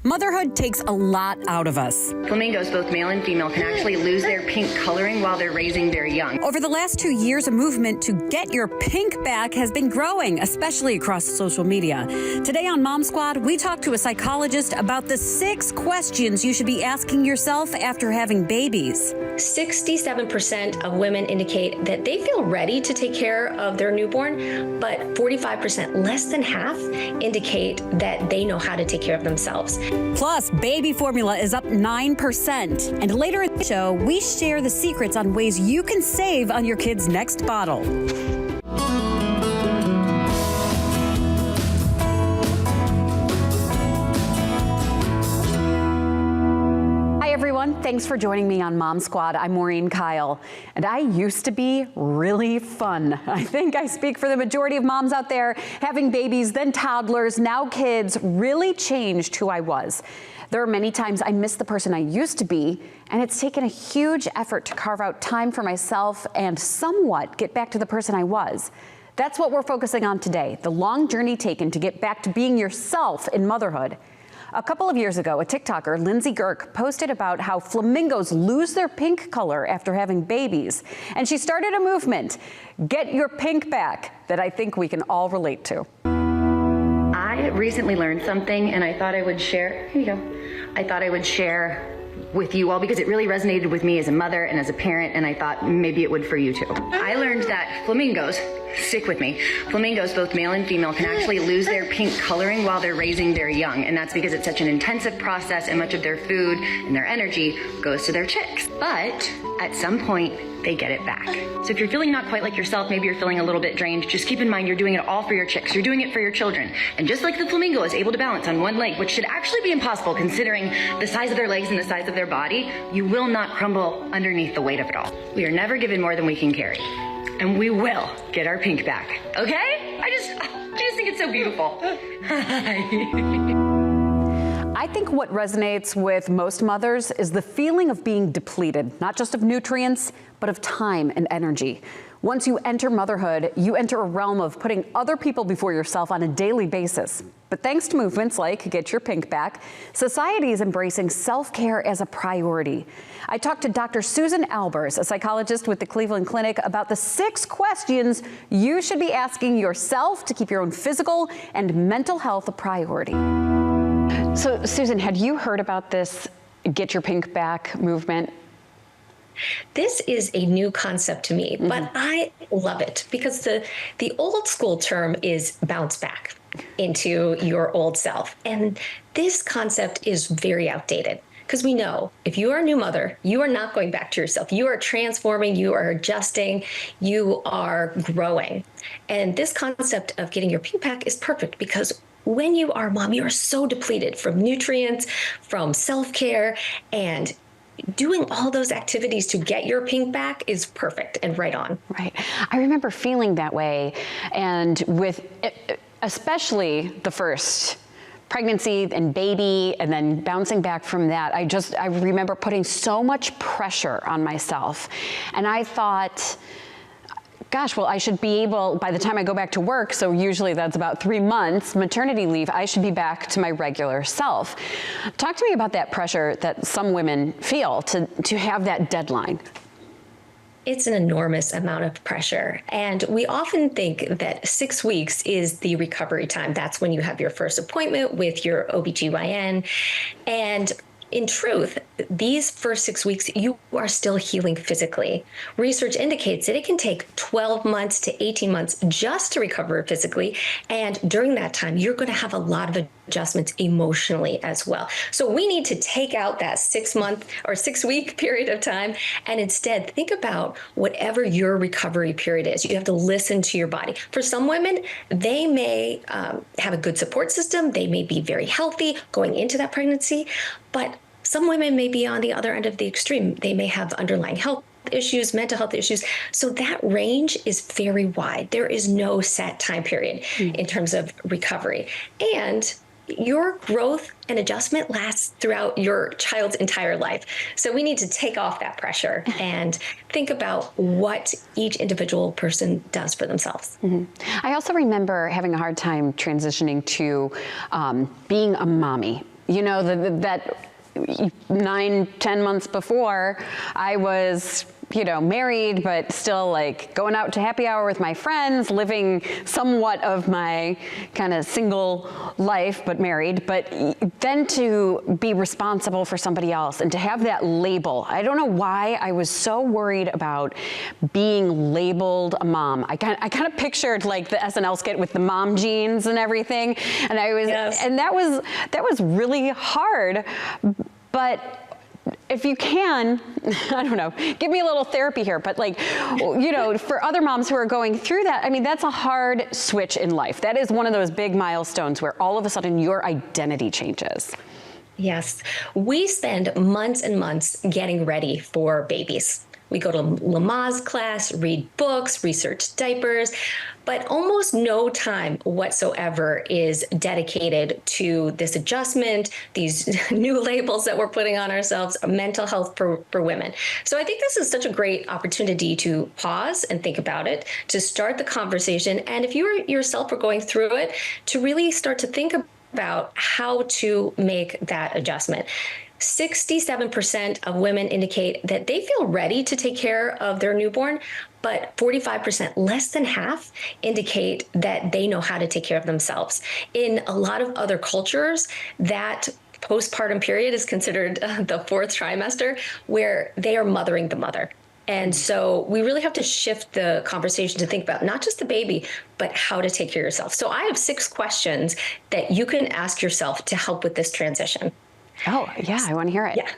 Motherhood takes a lot out of us. Flamingos, both male and female, can actually lose their pink coloring while they're raising their young. Over the last 2 years, a movement to get your pink back has been growing, especially across social media. Today on Mom Squad, we talk to a psychologist about the 6 questions you should be asking yourself after having babies. 67% of women indicate that they feel ready to take care of their newborn, but 45%, less than half, indicate that they know how to take care of themselves. Plus, baby formula is up 9%. And later in the show, we share the secrets on ways you can save on your kid's next bottle. Thanks for joining me on Mom Squad. I'm Maureen Kyle, and I used to be really fun. I think I speak for the majority of moms out there. Having babies, then toddlers, now kids really changed who I was. There are many times I miss the person I used to be, and it's taken a huge effort to carve out time for myself and somewhat get back to the person I was. That's what we're focusing on today, the long journey taken to get back to being yourself in motherhood. A couple of years ago, a TikToker, Lindsey Gurk, posted about how flamingos lose their pink color after having babies. And she started a movement, Get Your Pink Back, that I think we can all relate to. I recently learned something and I thought I would share, here you go. I thought I would share with you all because it really resonated with me as a mother and as a parent, and I thought maybe it would for you too. I learned that flamingos, stick with me, flamingos, both male and female, can actually lose their pink coloring while they're raising their young, and that's because it's such an intensive process and much of their food and their energy goes to their chicks. But at some point, they get it back. So if you're feeling not quite like yourself, maybe you're feeling a little bit drained, just keep in mind you're doing it all for your chicks. You're doing it for your children. And just like the flamingo is able to balance on one leg, which should actually be impossible considering the size of their legs and the size of their body, you will not crumble underneath the weight of it all. We are never given more than we can carry. And we will get our pink back, okay? I just think it's so beautiful. I think what resonates with most mothers is the feeling of being depleted, not just of nutrients, but of time and energy. Once you enter motherhood, you enter a realm of putting other people before yourself on a daily basis. But thanks to movements like Get Your Pink Back, society is embracing self-care as a priority. I talked to Dr. Susan Albers, a psychologist with the Cleveland Clinic, about the 6 questions you should be asking yourself to keep your own physical and mental health a priority. So, Susan, had you heard about this Get Your Pink Back movement? This is a new concept to me, but I love it because the old school term is bounce back into your old self. And this concept is very outdated because we know if you are a new mother, you are not going back to yourself. You are transforming, you are adjusting, you are growing. And this concept of getting your pink back is perfect because when you are a mom, you are so depleted from nutrients, from self-care, and doing all those activities to get your pink back is perfect and right on. Right. I remember feeling that way, and with especially the first pregnancy and baby, and then bouncing back from that, I remember putting so much pressure on myself. And I thought, gosh, well, I should be able, by the time I go back to work, so usually that's about 3 months, maternity leave, I should be back to my regular self. Talk to me about that pressure that some women feel to have that deadline. It's an enormous amount of pressure. And we often think that 6 weeks is the recovery time. That's when you have your first appointment with your OBGYN. And in truth, these first 6 weeks, you are still healing physically. Research indicates that it can take 12 months to 18 months just to recover physically. And during that time, you're going to have a lot of adjustments emotionally as well. So we need to take out that 6 month or 6 week period of time and instead think about whatever your recovery period is. You have to listen to your body. For some women, they may have a good support system. They may be very healthy going into that pregnancy, but some women may be on the other end of the extreme. They may have underlying health issues, mental health issues. So that range is very wide. There is no set time period in terms of recovery. And your growth and adjustment lasts throughout your child's entire life. So we need to take off that pressure and think about what each individual person does for themselves. I also remember having a hard time transitioning to being a mommy. that 9-10 months before, I was married, but still like going out to happy hour with my friends, living somewhat of my kind of single life, but married. But then to be responsible for somebody else and to have that label, I don't know why I was so worried about being labeled a mom. I kind of pictured like the SNL skit with the mom jeans and everything, and and that was really hard, but. If you can, I don't know, give me a little therapy here, but like, for other moms who are going through that, I mean, that's a hard switch in life. That is one of those big milestones where all of a sudden your identity changes. Yes. We spend months and months getting ready for babies. We go to Lamaze class, read books, research diapers, but almost no time whatsoever is dedicated to this adjustment, these new labels that we're putting on ourselves, mental health for women. So I think this is such a great opportunity to pause and think about it, to start the conversation. And if you yourself are going through it, to really start to think about how to make that adjustment. 67% of women indicate that they feel ready to take care of their newborn, but 45%, less than half, indicate that they know how to take care of themselves. In a lot of other cultures, that postpartum period is considered the fourth trimester, where they are mothering the mother. And so we really have to shift the conversation to think about not just the baby, but how to take care of yourself. So I have 6 questions that you can ask yourself to help with this transition. Oh, yeah, I want to hear it. Yeah.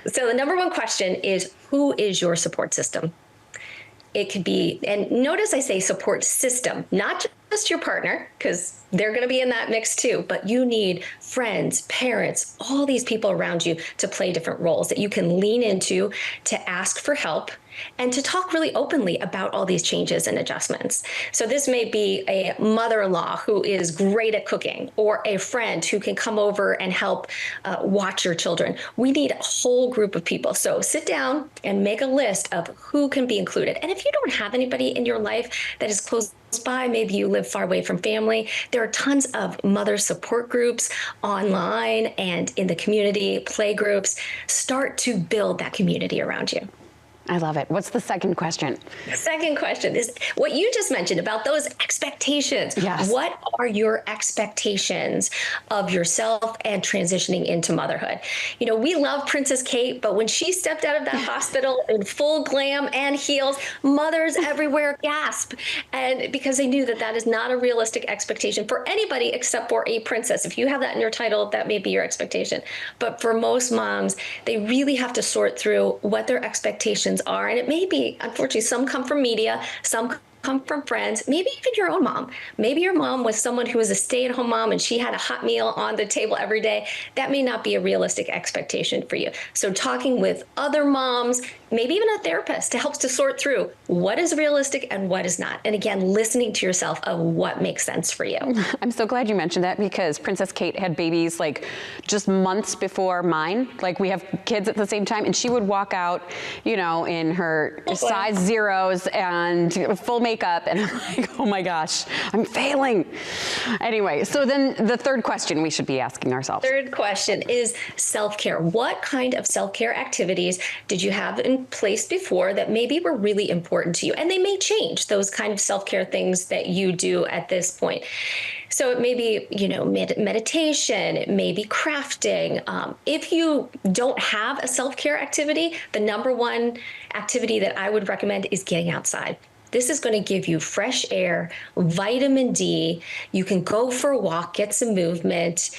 So the number one question is, who is your support system? It could be, and notice I say support system, not just your partner, because they're going to be in that mix too, but you need friends, parents, all these people around you to play different roles that you can lean into, to ask for help, and to talk really openly about all these changes and adjustments. So this may be a mother-in-law who is great at cooking, or a friend who can come over and help watch your children. We need a whole group of people. So sit down and make a list of who can be included. And if you don't have anybody in your life that is close by, maybe you live far away from family, there are tons of mother support groups online and in the community, play groups. Start to build that community around you. I love it. What's the second question? The second question is what you just mentioned about those expectations. Yes. What are your expectations of yourself and transitioning into motherhood? We love Princess Kate, but when she stepped out of that hospital in full glam and heels, mothers everywhere gasp. And because they knew that is not a realistic expectation for anybody except for a princess. If you have that in your title, that may be your expectation. But for most moms, they really have to sort through what their expectations are. And it may be, unfortunately, some come from media, some come from friends, maybe even your own mom. Maybe your mom was someone who was a stay-at-home mom and she had a hot meal on the table every day. That may not be a realistic expectation for you. So talking with other moms, maybe even a therapist, to help to sort through what is realistic and what is not. And again, listening to yourself of what makes sense for you. I'm so glad you mentioned that, because Princess Kate had babies like just months before mine. Like, we have kids at the same time, and she would walk out, in her size zeros and full makeup, and I'm like, oh my gosh, I'm failing. Anyway, so then the third question we should be asking ourselves. Third question is self-care. What kind of self-care activities did you have in place before that maybe were really important to you? And they may change, those kind of self-care things that you do at this point. So it may be, meditation, it may be crafting. If you don't have a self-care activity, the number one activity that I would recommend is getting outside. This is going to give you fresh air, vitamin D. You can go for a walk, get some movement.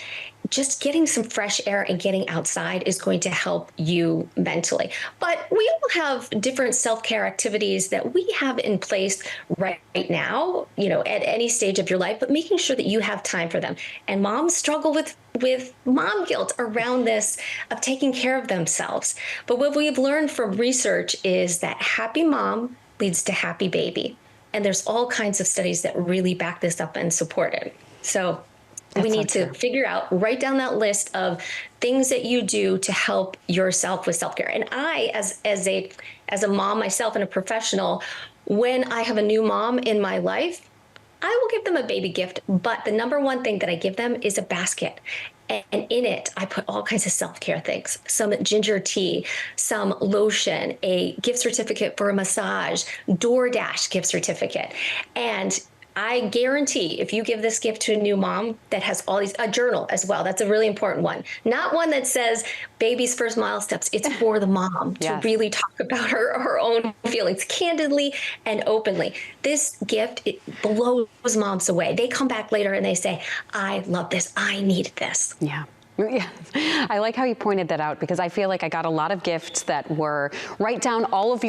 Just getting some fresh air and getting outside is going to help you mentally. But we all have different self-care activities that we have in place right now, at any stage of your life, but making sure that you have time for them. And moms struggle with mom guilt around this of taking care of themselves. But what we've learned from research is that happy mom leads to happy baby. And there's all kinds of studies that really back this up and support it. So we need to figure out, write down that list of things that you do to help yourself with self-care. And I, as a mom myself and a professional, when I have a new mom in my life, I will give them a baby gift. But the number one thing that I give them is a basket. And in it, I put all kinds of self-care things, some ginger tea, some lotion, a gift certificate for a massage, DoorDash gift certificate. And I guarantee if you give this gift to a new mom that has all these, a journal as well, that's a really important one. Not one that says baby's first mile steps. It's for the mom to really talk about her own feelings candidly and openly. This gift, it blows moms away. They come back later and they say, I love this. I need this. Yeah. Yeah, I like how you pointed that out, because I feel like I got a lot of gifts that were write down all of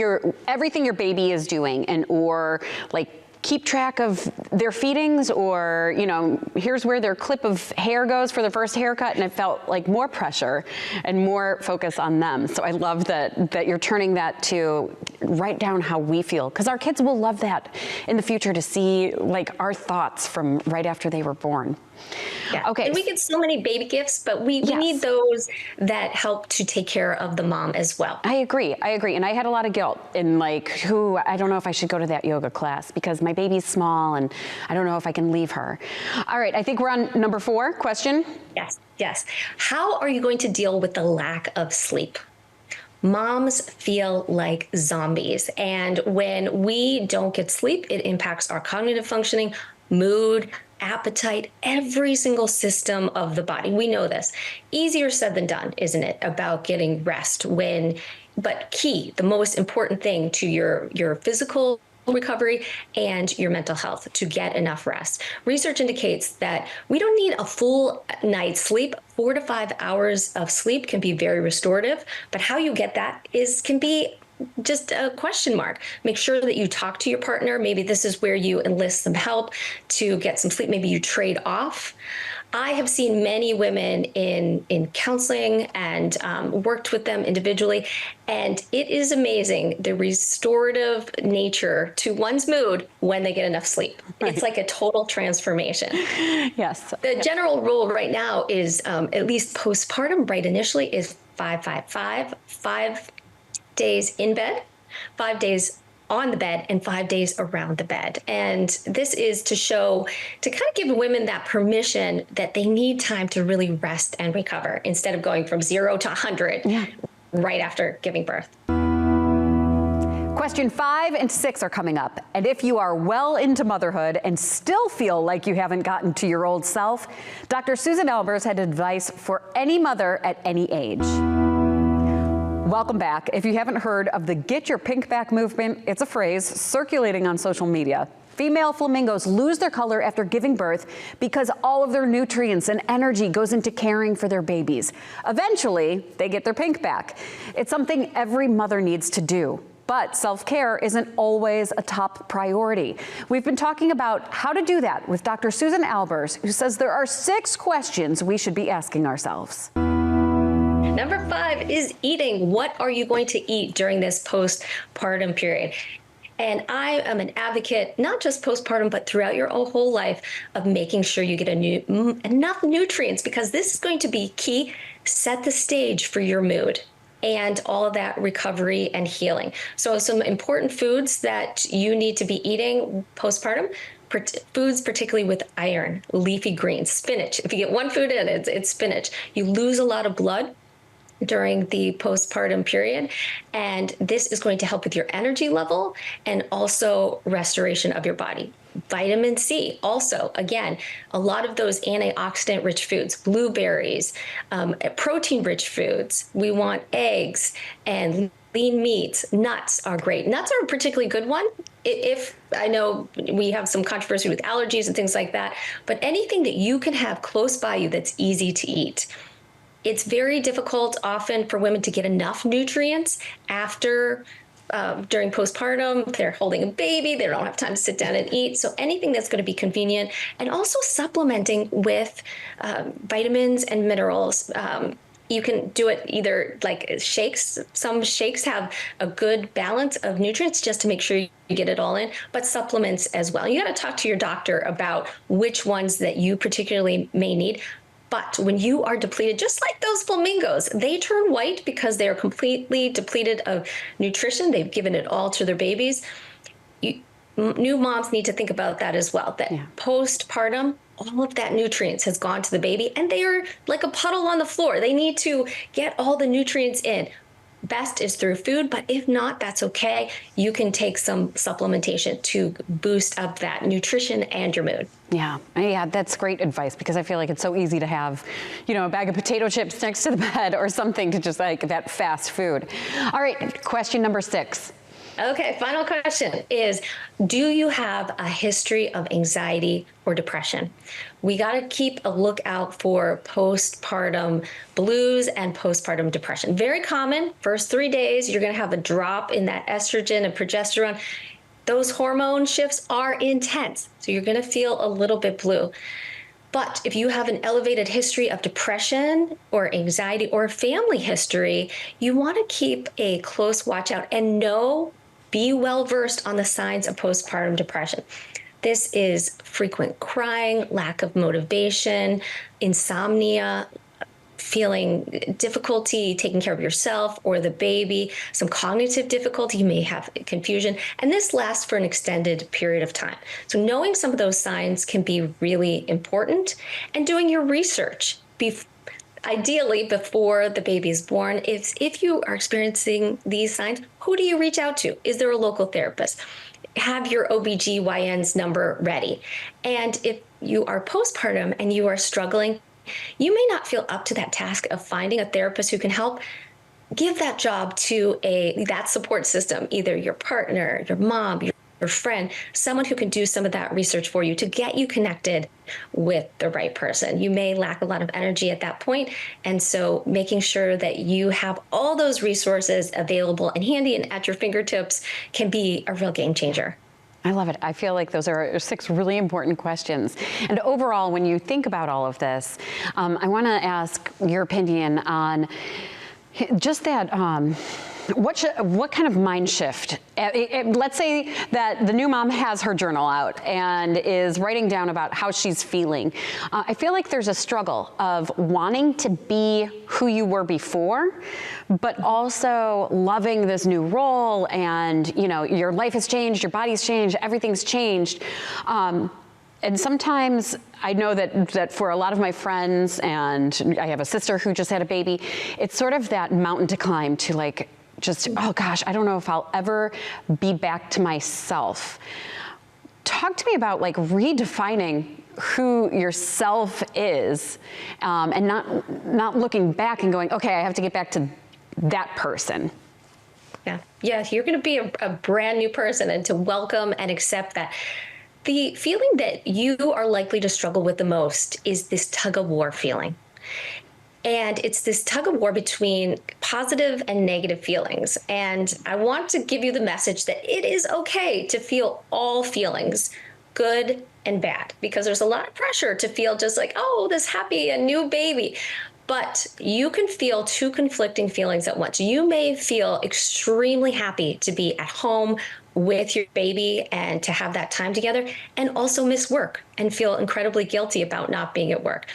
everything your baby is doing, and or like keep track of their feedings, or, you know, here's where their clip of hair goes for their first haircut, and it felt like more pressure and more focus on them. So I love that you're turning that to write down how we feel, because our kids will love that in the future, to see like our thoughts from right after they were born. Yeah. Okay. And we get so many baby gifts, but we need those that help to take care of the mom as well. I agree. And I had a lot of guilt in like, I don't know if I should go to that yoga class because my baby's small and I don't know if I can leave her. All right. I think we're on number 4 question. Yes. How are you going to deal with the lack of sleep? Moms feel like zombies. And when we don't get sleep, it impacts our cognitive functioning, mood, appetite, every single system of the body. We know this. Easier said than done, isn't it, about getting rest but key, the most important thing to your physical recovery and your mental health, to get enough rest. Research indicates that we don't need a full night's sleep. 4 to 5 hours of sleep can be very restorative, but how you get that can be just a question mark. Make sure that you talk to your partner. Maybe this is where you enlist some help to get some sleep. Maybe you trade off. I have seen many women in counseling and worked with them individually, and it is amazing the restorative nature to one's mood when they get enough sleep. Right. It's like a total transformation. Yes. The general rule right now is, at least postpartum, right initially, is 5-5-5, 5 days in bed, 5 days on the bed, and 5 days around the bed. And this is to kind of give women that permission that they need time to really rest and recover, instead of going from 0 to 100 right after giving birth. Question 5 and 6 are coming up. And if you are well into motherhood and still feel like you haven't gotten to your old self, Dr. Susan Albers had advice for any mother at any age. Welcome back. If you haven't heard of the Get Your Pink Back movement, it's a phrase circulating on social media. Female flamingos lose their color after giving birth because all of their nutrients and energy goes into caring for their babies. Eventually, they get their pink back. It's something every mother needs to do. But self-care isn't always a top priority. We've been talking about how to do that with Dr. Susan Albers, who says there are 6 questions we should be asking ourselves. Number 5 is eating. What are you going to eat during this postpartum period? And I am an advocate, not just postpartum, but throughout your whole life, of making sure you get enough nutrients, because this is going to be key. Set the stage for your mood and all of that recovery and healing. So some important foods that you need to be eating postpartum: foods particularly with iron, leafy greens, spinach. If you get one food in, it's spinach. You lose a lot of blood during the postpartum period, and this is going to help with your energy level and also restoration of your body. Vitamin C also, again, a lot of those antioxidant rich foods, blueberries, protein rich foods. We want eggs and lean meats. Nuts are great. Nuts are a particularly good one. If I know we have some controversy with allergies and things like that, but anything that you can have close by you that's easy to eat. It's very difficult often for women to get enough nutrients during postpartum. They're holding a baby. They don't have time to sit down and eat. So anything that's going to be convenient, and also supplementing with vitamins and minerals. You can do it either like shakes. Some shakes have a good balance of nutrients just to make sure you get it all in, but supplements as well. You got to talk to your doctor about which ones that you particularly may need. But when you are depleted, just like those flamingos, they turn white because they are completely depleted of nutrition. They've given it all to their babies. New moms need to think about that as well, that postpartum, all of that nutrients has gone to the baby and they are like a puddle on the floor. They need to get all the nutrients in. Best is through food, but if not, that's okay. You can take some supplementation to boost up that nutrition and your mood. Yeah, that's great advice, because I feel like it's so easy to have, a bag of potato chips next to the bed or something to just like that fast food. All right, question number 6. Okay, final question is, do you have a history of anxiety or depression? We got to keep a lookout for postpartum blues and postpartum depression. Very common. First 3 days, you're going to have a drop in that estrogen and progesterone. Those hormone shifts are intense, so you're going to feel a little bit blue. But if you have an elevated history of depression or anxiety or family history, you want to keep a close watch out and be well versed on the signs of postpartum depression. This is frequent crying, lack of motivation, insomnia, feeling difficulty taking care of yourself or the baby, some cognitive difficulty, you may have confusion, and this lasts for an extended period of time. So knowing some of those signs can be really important, and doing your research ideally before the baby is born. If you are experiencing these signs, who do you reach out to? Is there a local therapist? Have your OBGYN's number ready. And if you are postpartum and you are struggling, you may not feel up to that task of finding a therapist who can help. Give that job to that support system, either your partner, your mom, your friend, someone who can do some of that research for you to get you connected with the right person. You may lack a lot of energy at that point, and so making sure that you have all those resources available and handy and at your fingertips can be a real game changer. I love it. I feel like those are 6 really important questions. And overall, when you think about all of this, I want to ask your opinion on just that. What kind of mind shift? Let's say that the new mom has her journal out and is writing down about how she's feeling. I feel like there's a struggle of wanting to be who you were before, but also loving this new role, and your life has changed, your body's changed, everything's changed. And sometimes I know that for a lot of my friends, and I have a sister who just had a baby, it's sort of that mountain to climb to oh gosh, I don't know if I'll ever be back to myself. Talk to me about redefining who yourself is, and not looking back and going, okay, I have to get back to that person. Yeah, you're going to be a brand new person, and to welcome and accept that. The feeling that you are likely to struggle with the most is this tug of war feeling. And it's this tug of war between positive and negative feelings. And I want to give you the message that it is okay to feel all feelings, good and bad, because there's a lot of pressure to feel just like, oh, this happy, a new baby. But you can feel 2 conflicting feelings at once. You may feel extremely happy to be at home with your baby and to have that time together, and also miss work and feel incredibly guilty about not being at work.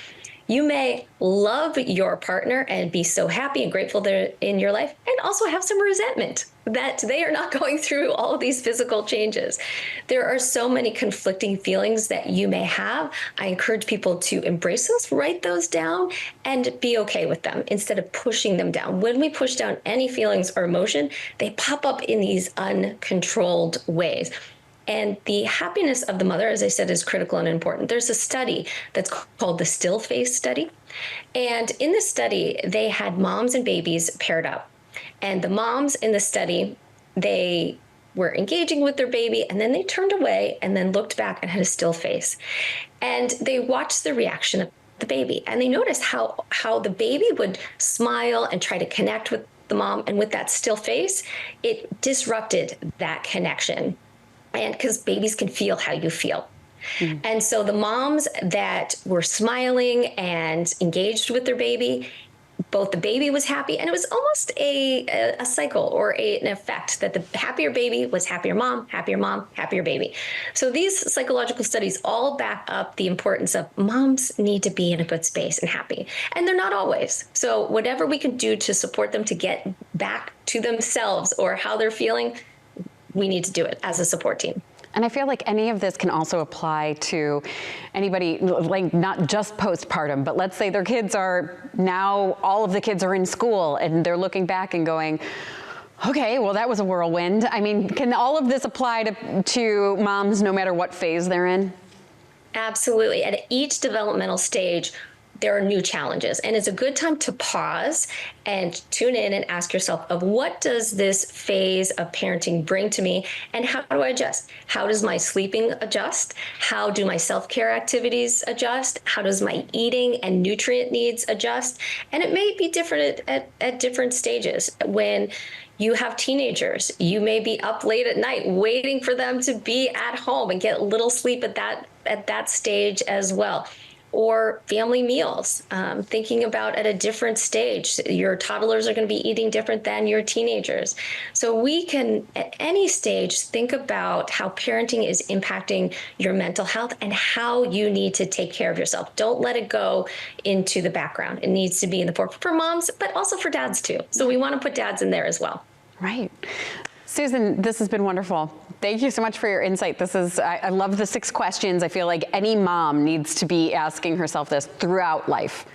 You may love your partner and be so happy and grateful they're in your life, and also have some resentment that they are not going through all of these physical changes. There are so many conflicting feelings that you may have. I encourage people to embrace those, write those down, and be okay with them instead of pushing them down. When we push down any feelings or emotion, they pop up in these uncontrolled ways. And the happiness of the mother, as I said, is critical and important. There's a study that's called the Still Face study. And in this study, they had moms and babies paired up. And the moms in the study, they were engaging with their baby, and then they turned away and then looked back and had a still face. And they watched the reaction of the baby. And they noticed how the baby would smile and try to connect with the mom. And with that still face, it disrupted that connection. And because babies can feel how you feel. Mm-hmm. And so the moms that were smiling and engaged with their baby, both the baby was happy, and it was almost a cycle or an effect that the happier baby was happier mom, happier baby. So these psychological studies all back up the importance of moms need to be in a good space and happy. And they're not always. So whatever we can do to support them to get back to themselves or how they're feeling, we need to do it as a support team. And I feel like any of this can also apply to anybody, like not just postpartum, but let's say their kids are now, all of the kids are in school and they're looking back and going, okay, well, that was a whirlwind. I mean, can all of this apply to moms no matter what phase they're in? Absolutely. At each developmental stage, there are new challenges, and it's a good time to pause and tune in and ask yourself, of what does this phase of parenting bring to me, and how do I adjust? How does my sleeping adjust? How do my self-care activities adjust? How does my eating and nutrient needs adjust? And it may be different at different stages. When you have teenagers, you may be up late at night waiting for them to be at home and get little sleep at that stage as well. Or family meals, thinking about at a different stage. Your toddlers are going to be eating different than your teenagers. So we can, at any stage, think about how parenting is impacting your mental health and how you need to take care of yourself. Don't let it go into the background. It needs to be in the forefront for moms, but also for dads too. So we want to put dads in there as well. Right. Susan, this has been wonderful. Thank you so much for your insight. I love the 6 questions. I feel like any mom needs to be asking herself this throughout life.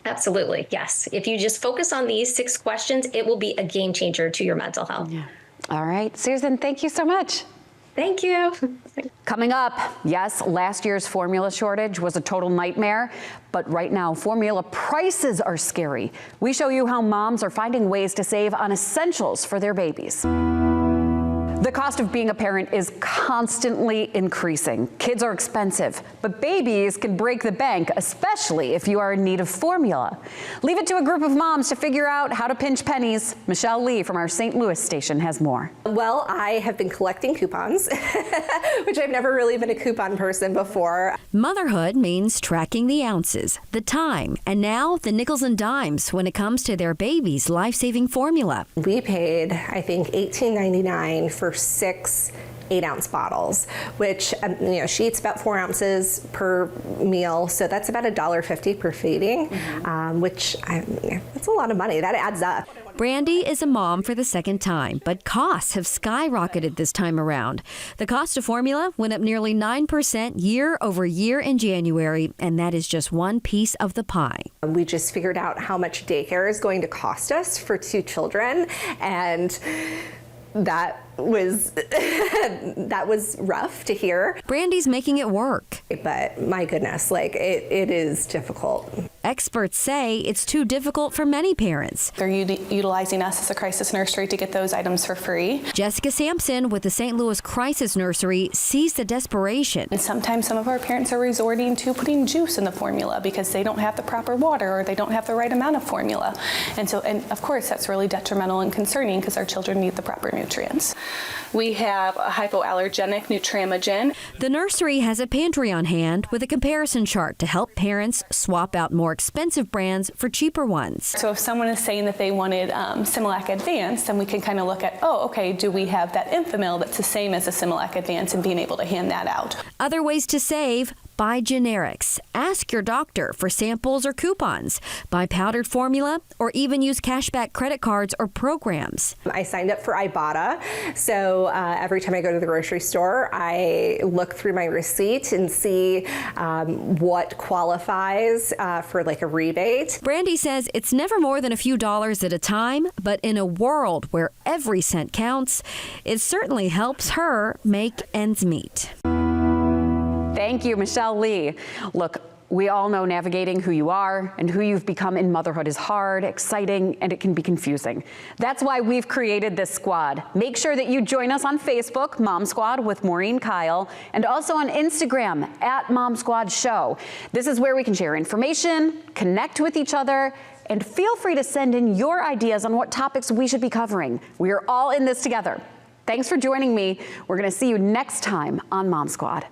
Absolutely, yes. If you just focus on these 6 questions, it will be a game changer to your mental health. Yeah. All right, Susan, thank you so much. Thank you. Coming up, yes, last year's formula shortage was a total nightmare, but right now formula prices are scary. We show you how moms are finding ways to save on essentials for their babies. The cost of being a parent is constantly increasing. Kids are expensive, but babies can break the bank, especially if you are in need of formula. Leave it to a group of moms to figure out how to pinch pennies. Michelle Lee from our St. Louis station has more. Well, I have been collecting coupons, which I've never really been a coupon person before. Motherhood means tracking the ounces, the time, and now the nickels and dimes when it comes to their baby's life-saving formula. We paid, I think, $18.99 for 6 8-ounce bottles, which, she eats about 4 ounces per meal. So that's about $1.50 per feeding, which that's a lot of money. That adds up. Brandy is a mom for the second time, but costs have skyrocketed this time around. The cost of formula went up nearly 9% year over year in January, and that is just one piece of the pie. We just figured out how much daycare is going to cost us for 2 children, and that was rough to hear. Brandy's making it work. But my goodness, it is difficult. Experts say it's too difficult for many parents. They're utilizing us as a crisis nursery to get those items for free. Jessica Sampson with the St. Louis Crisis Nursery sees the desperation. And sometimes some of our parents are resorting to putting juice in the formula because they don't have the proper water or they don't have the right amount of formula. And of course that's really detrimental and concerning because our children need the proper nutrients. We have a hypoallergenic Nutramigen. The nursery has a pantry on hand with a comparison chart to help parents swap out more expensive brands for cheaper ones. So if someone is saying that they wanted Similac Advanced, then we can kind of look at, do we have that Enfamil that's the same as a Similac Advanced and being able to hand that out. Other ways to save: buy generics, ask your doctor for samples or coupons, buy powdered formula, or even use cashback credit cards or programs. I signed up for Ibotta, so every time I go to the grocery store, I look through my receipt and see what qualifies for a rebate. Brandy says it's never more than a few dollars at a time, but in a world where every cent counts, it certainly helps her make ends meet. Thank you, Michelle Lee. Look, we all know navigating who you are and who you've become in motherhood is hard, exciting, and it can be confusing. That's why we've created this squad. Make sure that you join us on Facebook, Mom Squad with Maureen Kyle, and also on Instagram at Mom Squad Show. This is where we can share information, connect with each other, and feel free to send in your ideas on what topics we should be covering. We are all in this together. Thanks for joining me. We're going to see you next time on Mom Squad.